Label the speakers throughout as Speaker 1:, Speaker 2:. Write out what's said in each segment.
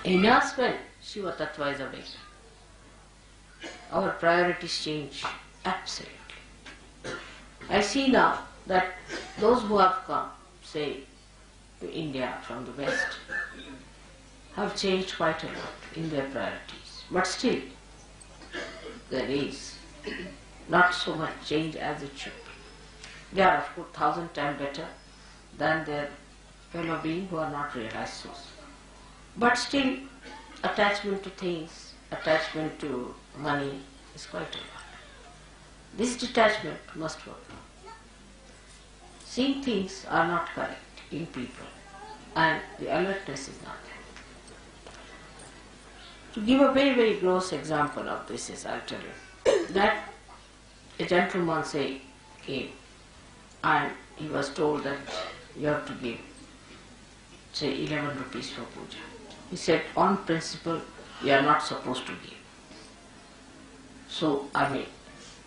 Speaker 1: In us, when Shiva Tattva is awake, our priorities change absolutely. I see now that those who have come, say, to India from the West, have changed quite a lot in their priorities. But still, there is not so much change as it should be. They are, of course, 1,000 times better than their fellow beings who are not realized souls. But still, attachment to things, attachment to money is quite a lot. This detachment must work. Seeing things are not correct in people, and the alertness is not there. To give a very, very gross example of this is, I'll tell you, that a gentleman, say, came and he was told that you have to give, say, 11 rupees for puja. He said, on principle, you are not supposed to give. So,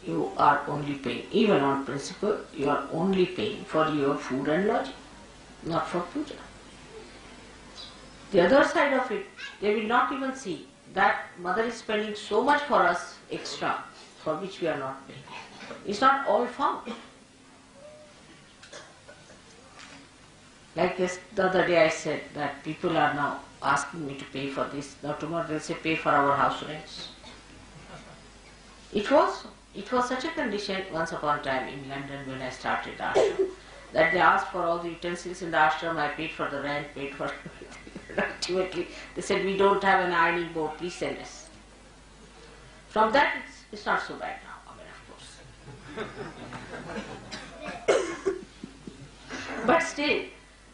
Speaker 1: you are only paying, even on principle, you are only paying for your food and lodging, not for puja. The other side of it, they will not even see that mother is spending so much for us extra, for which we are not paying. It's not all found. Like this, the other day I said that people are now asking me to pay for this. Now tomorrow they'll say pay for our house rents. It was such a condition once upon a time in London when I started the ashram, that they asked for all the utensils in the ashram, I paid for the rent, paid for everything. Ultimately, they said, we don't have an ironing board, please send us. From that, it's not so bad now, of course. But still,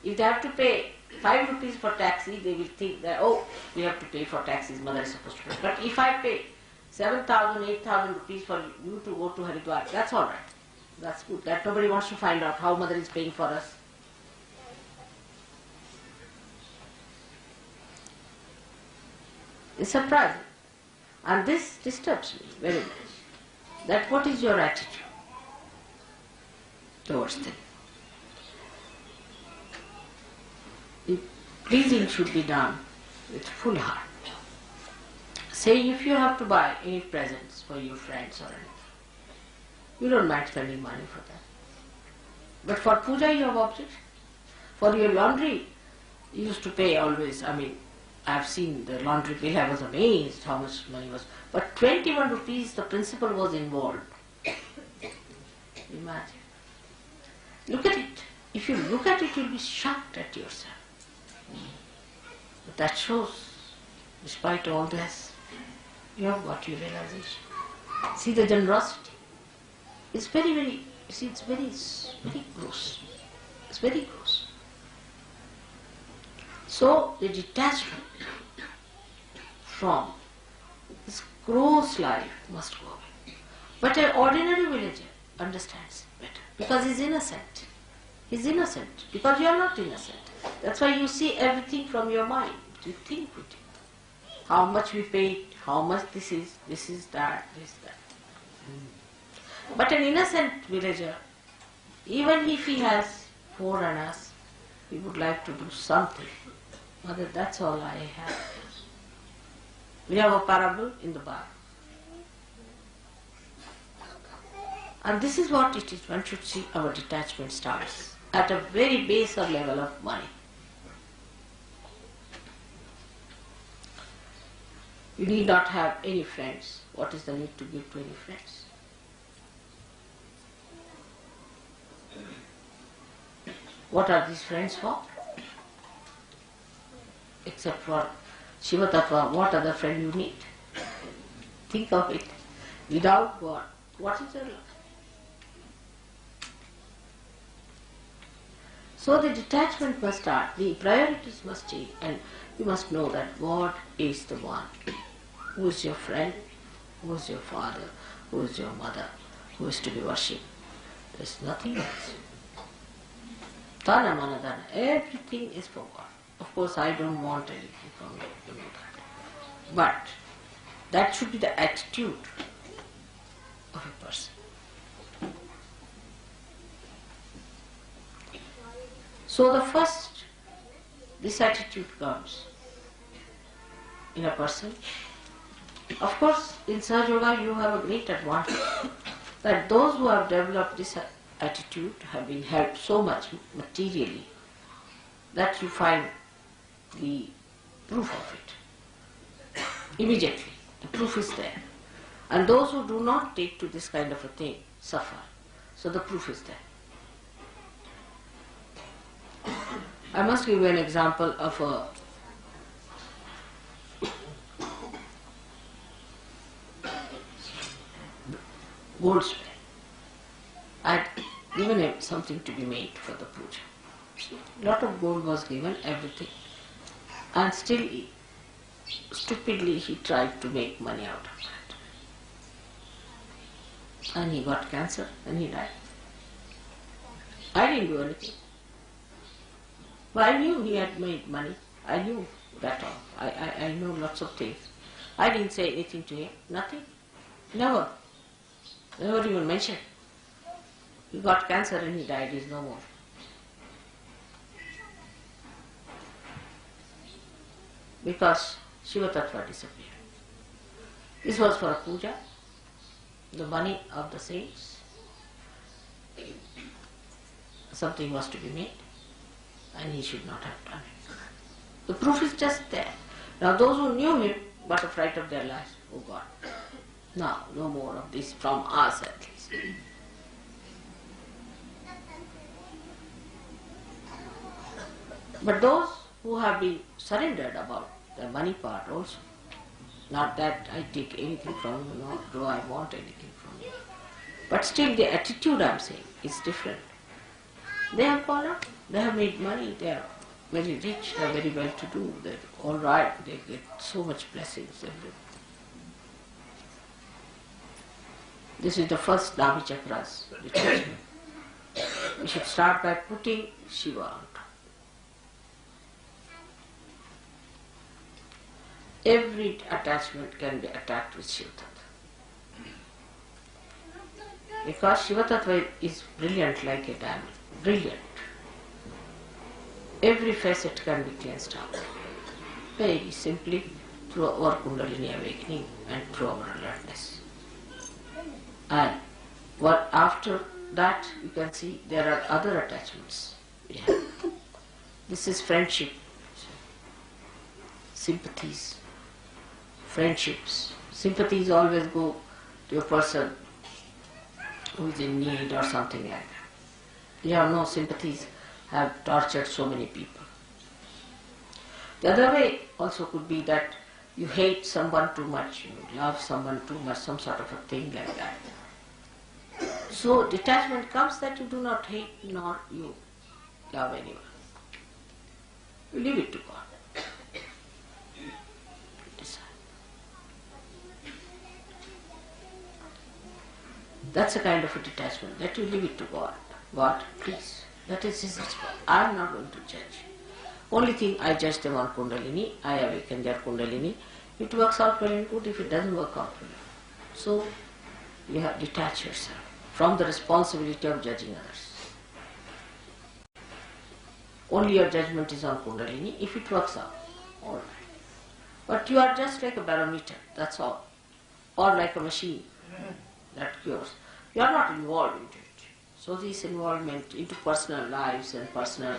Speaker 1: if they have to pay 5 rupees for taxi, they will think that, oh, we have to pay for taxis, mother is supposed to pay. But if I pay 7,000, 8,000 rupees for you to go to Haridwar, that's all right. That's good. That nobody wants to find out how mother is paying for us. It's surprising. And this disturbs me very much. That what is your attitude towards them? The pleasing should be done with full heart. Say if you have to buy any presents for your friends or anything, you don't mind spending money for that. But for puja you have objection. For your laundry, you used to pay always. I have seen the laundry bill, I was amazed how much money was. But 21 rupees, the principal was involved. Imagine. Look at it. If you look at it, you'll be shocked at yourself. But that shows, despite all this, you have got your realization. See the generosity. It's very, very, it's very gross. It's very gross. So the detachment from this gross life must go away. But an ordinary villager understands it better because he's innocent. He's innocent because you are not innocent. That's why you see everything from your mind. You think with it. How much we paid, how much this is that, this, that. But an innocent villager, even if he has 4 annas, he would like to do something. Mother, that's all I have. We have a parable in the Bible. And this is what it is. One should see our detachment starts at a very baser level of money. You need not have any friends. What is the need to give to any friends? What are these friends for? Except for Shiva Tattva, what other friend you need? Think of it. Without God, what is your life? So the detachment must start, the priorities must change, and you must know that God is the one who is your friend, who is your father, who is your mother, who is to be worshipped. There is nothing else. Tana mana dana, everything is for God. Of course, I don't want anything from you, you know that. But that should be the attitude of a person. So the first, this attitude comes in a person. Of course, in Sahaja Yoga you have a great advantage that those who have developed this attitude have been helped so much materially that you find the proof of it. Immediately, the proof is there. And those who do not take to this kind of a thing suffer. So the proof is there. I must give you an example of a goldsmith. I had given him something to be made for the puja. A lot of gold was given, everything. And still, stupidly, he tried to make money out of that. And he got cancer and he died. I didn't do anything. But I knew he had made money. I knew that all. I know lots of things. I didn't say anything to him. Nothing. Never. Never even mentioned. He got cancer and he died. He's no more. Because Shiva Tattva disappeared. This was for a puja. The money of the saints. Something was to be made. And he should not have done it. The proof is just there. Now those who knew him got a fright of their lives. Oh God, now no more of this from us at least. But those who have been surrendered about the money part also, not that I take anything from you, nor do I want anything from you. But still the attitude I am saying is different. They have gone up, they have made money, they are very rich, they are very well to do, they are all right, they get so much blessings. This is the first Navi Chakras, the detachment. We should start by putting Shiva on top. Every attachment can be attacked with Shiva Tattva. Because Shiva Tattva is brilliant like a diamond. Brilliant. Every facet can be cleansed out. Very simply through our Kundalini awakening and through our alertness. And what after that you can see there are other attachments we have. This is friendship, sympathies, friendships. Sympathies always go to a person who is in need or something like that. You have no sympathies, have tortured so many people. The other way also could be that you hate someone too much, you love someone too much, some sort of a thing like that. So detachment comes that you do not hate nor you love anyone. You leave it to God. Decide. That's a kind of a detachment, that you leave it to God. God, please. That is His response. I am not going to judge. Only thing, I judge them on Kundalini, I awaken their Kundalini. It works out well and good, if it doesn't work out well. So, you have to detach yourself from the responsibility of judging others. Only your judgment is on Kundalini, if it works out, all right. But you are just like a barometer, that's all. Or like a machine that cures. You are not involved into it. So this involvement into personal lives and personal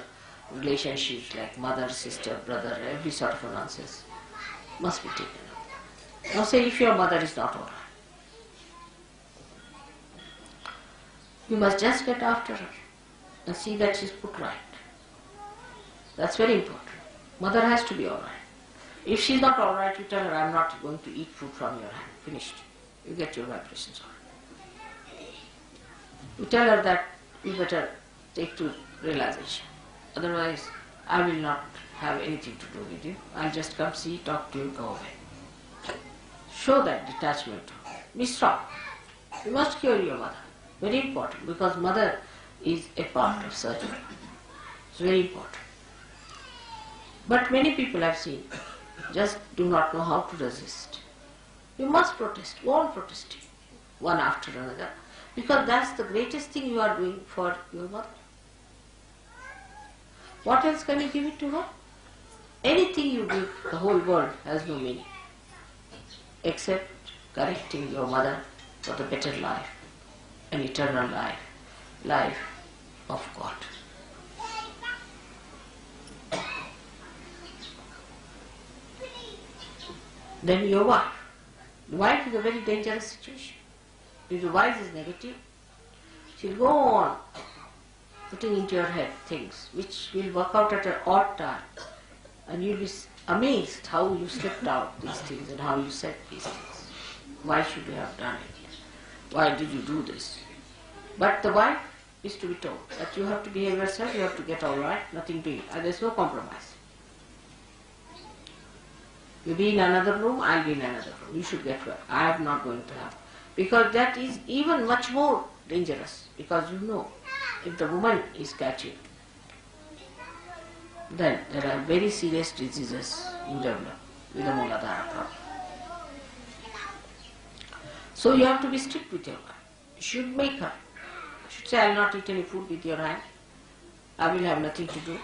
Speaker 1: relationships like mother, sister, brother, every sort of a nonsense must be taken up. Now say if your mother is not all right, you must just get after her and see that she is put right. That's very important. Mother has to be all right. If she is not all right, you tell her, I am not going to eat food from your hand. Finished. You get your vibrations all right. You tell her that you better take to realization. Otherwise, I will not have anything to do with you. I'll just come see, talk to you, go away. Show that detachment. Be strong. You must cure your mother. Very important, because mother is a part of surgery. It's very important. But many people I've seen just do not know how to resist. You must protest. Go on protesting, one after another. Because that's the greatest thing you are doing for your mother. What else can you give it to her? Anything you give the whole world has no meaning except correcting your mother for the better life, an eternal life, life of God. Then your wife. The wife is a very dangerous situation. If the wife is negative, she'll go on putting into your head things which will work out at an odd time, and you'll be amazed how you slipped out these things and how you said these things. Why should you have done it? Why did you do this? But the wife is to be told that you have to behave yourself, you have to get all right, nothing doing, and there's no compromise. You be in another room, I'll be in another room. You should get well. I am not going to have. Because that is even much more dangerous. Because you know, if the woman is catching, then there are very serious diseases you develop with the Mooladhara problem. So you have to be strict with your wife. You should make her. You should say, I will not eat any food with your hand. I will have nothing to do.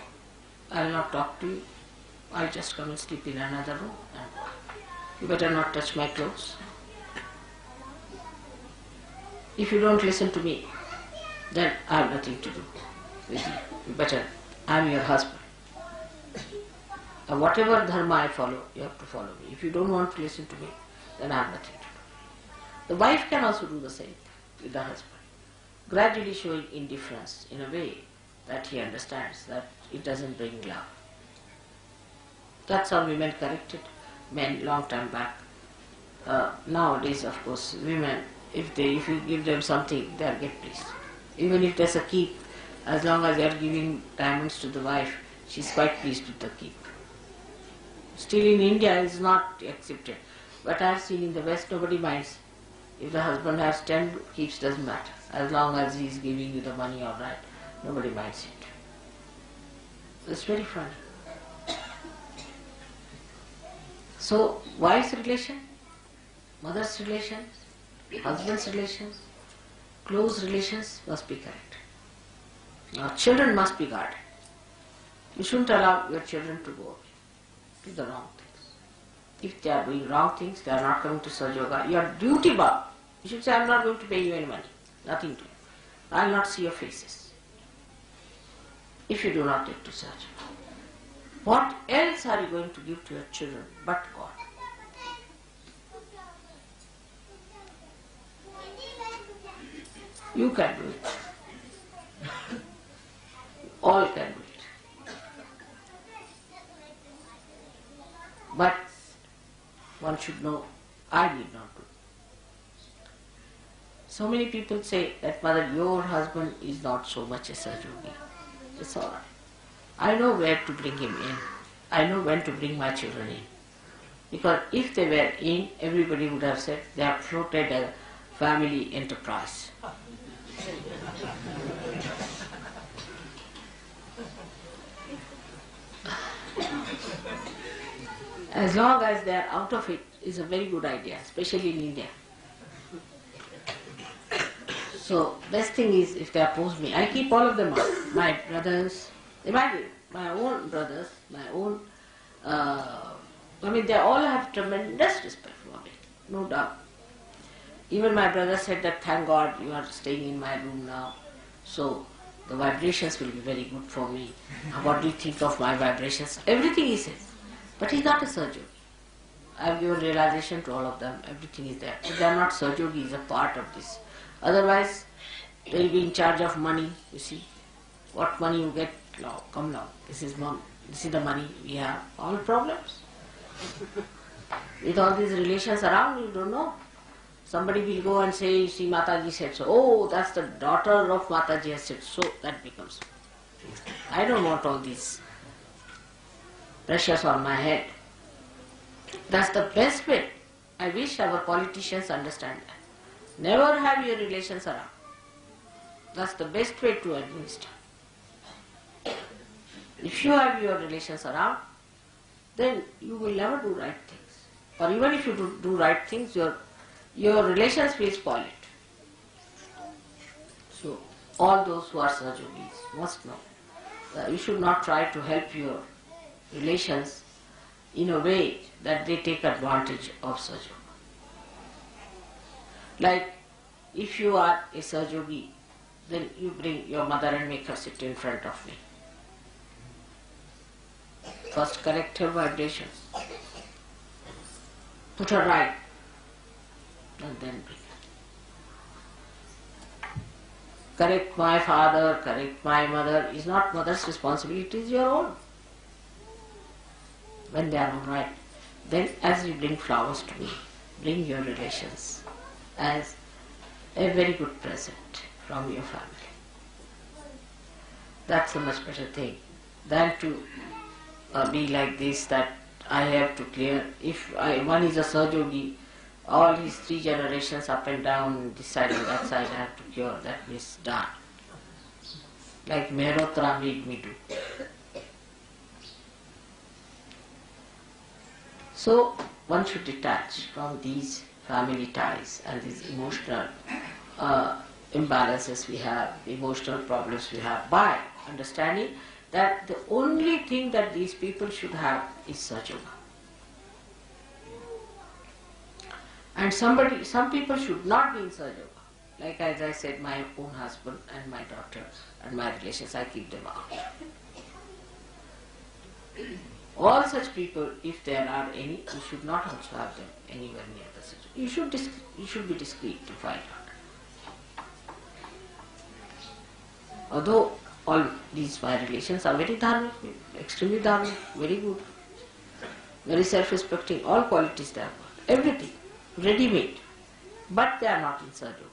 Speaker 1: I will not talk to you. I'll just come and sleep in another room. And you better not touch my clothes. If you don't listen to me, then I have nothing to do with you. You better, I am your husband. And whatever dharma I follow, you have to follow me. If you don't want to listen to me, then I have nothing to do. The wife can also do the same with the husband, gradually showing indifference in a way that he understands that it doesn't bring love. That's how women corrected men long time back. Nowadays, of course, women, if you give them something, they are get pleased. Even if there's a keep, as long as they are giving diamonds to the wife, she's quite pleased with the keep. Still in India, it's not accepted. But I've seen in the West, nobody minds. If the husband has 10 keeps, doesn't matter. As long as he's giving you the money, all right, nobody minds it. It's very funny. So, wife's relation, mother's relations, husband's relations, close relations must be correct. Now, children must be guarded. You shouldn't allow your children to go to the wrong things. If they are doing wrong things, they are not coming to Sahaja, you are duty bound. You should say, I am not going to pay you any money, nothing to you. I will not see your faces. If you do not take to Sahaja. What else are you going to give to your children but God? You can do it. All can do it. But one should know, I did not do it. So many people say that, Mother, your husband is not so much a Sahaja. It's all right. I know where to bring him in. I know when to bring my children in. Because if they were in, everybody would have said they have floated a family enterprise. As long as they are out of it, is a very good idea, especially in India. So, best thing is if they oppose me, I keep all of them out. My brothers, imagine, my own brothers, my own, they all have tremendous respect for me, no doubt. Even my brother said that, thank God you are staying in my room now, so the vibrations will be very good for me. What do you think of my vibrations? Everything he says. But he's not a surgeon. I have given realization to all of them, everything is there. If they are not surgeon, he is a part of this. Otherwise, they will be in charge of money, you see. What money you get, now, come now, this is the money we have, all problems. With all these relations around, you don't know. Somebody will go and say, you see, Mataji said so. Oh, that's the daughter of Mataji has said so. That becomes. I don't want all these pressures on my head. That's the best way. I wish our politicians understand that. Never have your relations around. That's the best way to administer. If you have your relations around, then you will never do right things. Or even if you do right things, your relations will spoil it. So, all those who are Sahajogis must know that you should not try to help your relations in a way that they take advantage of Sahaja. Like, if you are a Sahajogi, then you bring your mother and make her sit in front of me. First correct her vibrations, put her right, and then bring her. Correct my father, correct my mother is not mother's responsibility, it is your own. When they are all right, then as you bring flowers to me, bring your relations as a very good present from your family. That's a much better thing than to be like this, that I have to clear. If one is a Sahajogi, all his 3 generations up and down, this side and that side, I have to cure. That means done. Like Mehrotra made me do. So one should detach from these family ties and these emotional imbalances we have, emotional problems we have, by understanding that the only thing that these people should have is Sahaja. And some people should not be in Sahaja. Like as I said, my own husband and my daughter and my relations, I keep them out. All such people, if there are any, you should not also have them anywhere near the Sahaja. You should be discreet to find out. Although all these my relations are very dharmic, extremely dharmic, very good, very self-respecting, all qualities they have got, everything, ready-made, but they are not in Sahaja.